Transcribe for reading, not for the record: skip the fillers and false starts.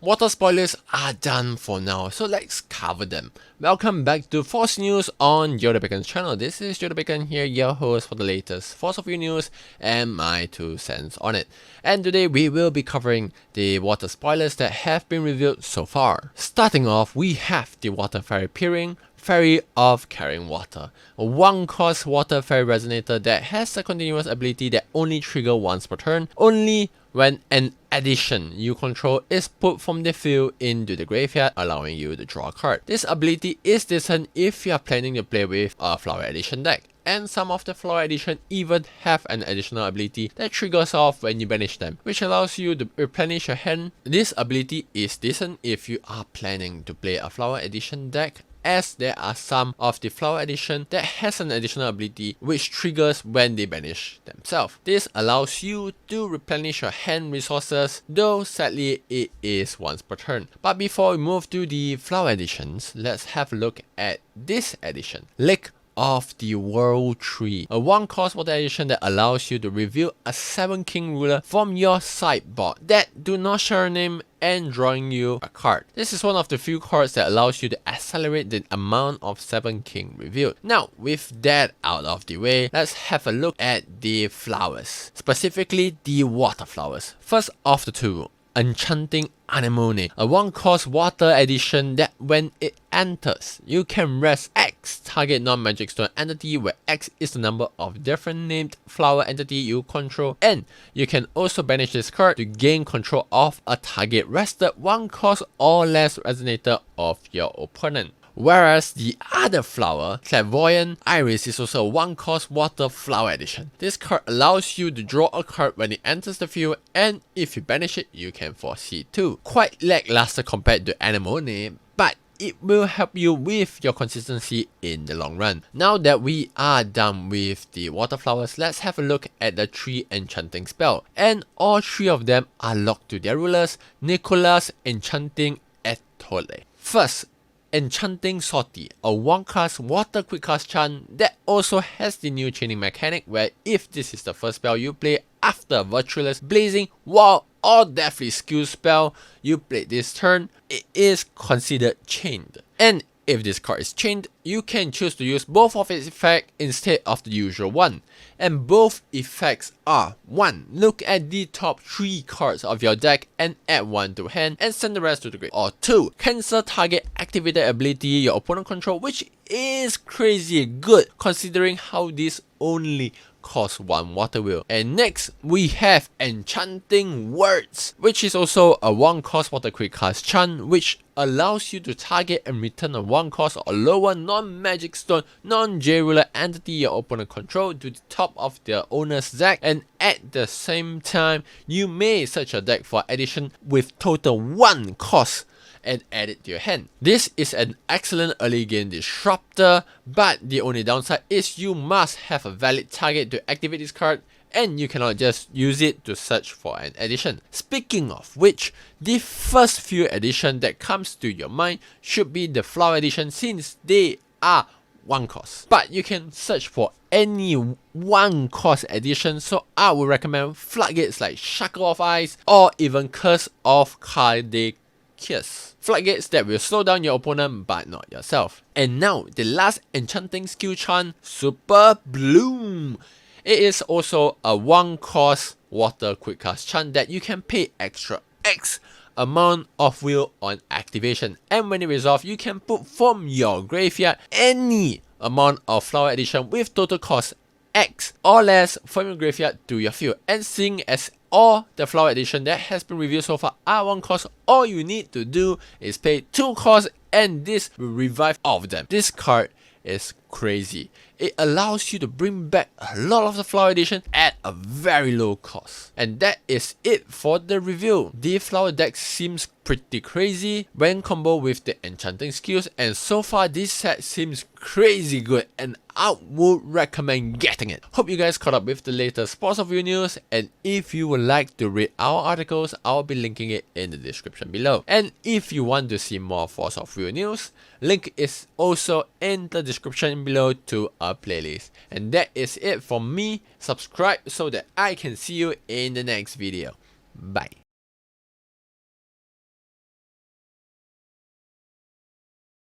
Water spoilers are done for now, so let's cover them. Welcome back to Force News on GeoTheBacon's channel. This is GeoTheBacon here, your host for the latest Force of View news and my 2 cents on it. And today we will be covering the water spoilers that have been revealed so far. Starting off, we have the Water Fairy Peering, Fairy of Carrying Water, a 1-cost Water Fairy Resonator that has a continuous ability that only triggers once per turn, only when an addition you control is put from the field into the graveyard, allowing you to draw a card. This ability is decent if you are planning to play with a Flower Edition deck, and some of the Flower Edition even have an additional ability that triggers off when you banish them, which allows you to replenish your hand. This ability is decent if you are planning to play a Flower Edition deck, as there are some of the Flower Edition that has an additional ability which triggers when they banish themselves. This allows you to replenish your hand resources, though sadly it is once per turn. But before we move to the Flower Editions, let's have a look at this edition, Lake of the World Tree, a 1-cost water edition that allows you to reveal a 7-king ruler from your sideboard that do not share a name and drawing you a card. This is one of the few cards that allows you to accelerate the amount of 7-king revealed. Now, with that out of the way, let's have a look at the flowers, specifically the water flowers. First of the two, Enchanting Anemone, a 1-cost water edition that when it enters, you can rest X target non-magic stone entity, where X is the number of different named flower entity you control, and you can also banish this card to gain control of a target rested 1-cost or less resonator of your opponent. Whereas the other flower, Clairvoyant Iris, is also a 1-cost water flower edition. This card allows you to draw a card when it enters the field, and if you banish it, you can foresee too. Quite lackluster compared to Anemone, but it will help you with your consistency in the long run. Now that we are done with the water flowers, let's have a look at the 3 enchanting spell. And all 3 of them are locked to their rulers, Nicholas, Enchanting, Ettore. First, Enchanting Sortie, a 1-cast water quick cast chant that also has the new chaining mechanic, where if this is the first spell you play after Virtuous Blazing, Wall, or Deathly Skill spell you played this turn, it is considered chained. And if this card is chained, you can choose to use both of its effects instead of the usual one. And both effects are 1. Look at the top 3 cards of your deck and add 1 to hand and send the rest to the grave. Or 2. Cancel target activated ability your opponent control, which is crazy good considering how this only costs 1 water wheel. And next we have Enchanting Words, which is also a 1-cost water quick cast chant which allows you to target and return a 1-cost or lower non-magic stone non-J-ruler entity your opponent control to the top of their owner's deck, and at the same time you may search your deck for addition with total 1 cost and add it to your hand. This is an excellent early game disruptor, but the only downside is you must have a valid target to activate this card, and you cannot just use it to search for an addition. Speaking of which, the first few additions that comes to your mind should be the Flower Edition, since they are 1-cost. But you can search for any 1-cost addition, so I would recommend Floodgates like Shackle of Ice or even Curse of Cardiac. Floodgates that will slow down your opponent but not yourself. And now the last enchanting skill chant, Super Bloom. It is also a 1-cost water quick cast chant that you can pay extra X amount of wheel on activation, and when it resolves you can put from your graveyard any amount of flower edition with total cost X or less from your graveyard to your field. And seeing as all the flower edition that has been revealed so far are 1-cost, all you need to do is pay 2 costs and this will revive all of them. This card is crazy. It allows you to bring back a lot of the flower edition at a very low cost. And that is it for the review. The flower deck seems pretty crazy when combo with the enchanting skills, and so far this set seems crazy good and I would recommend getting it. Hope you guys caught up with the latest Sports of View news, and if you would like to read our articles, I'll be linking it in the description below. And if you want to see more Force of View news, link is also in the description below to our playlist. And that is it from me. Subscribe so that I can see you in the next video. Bye.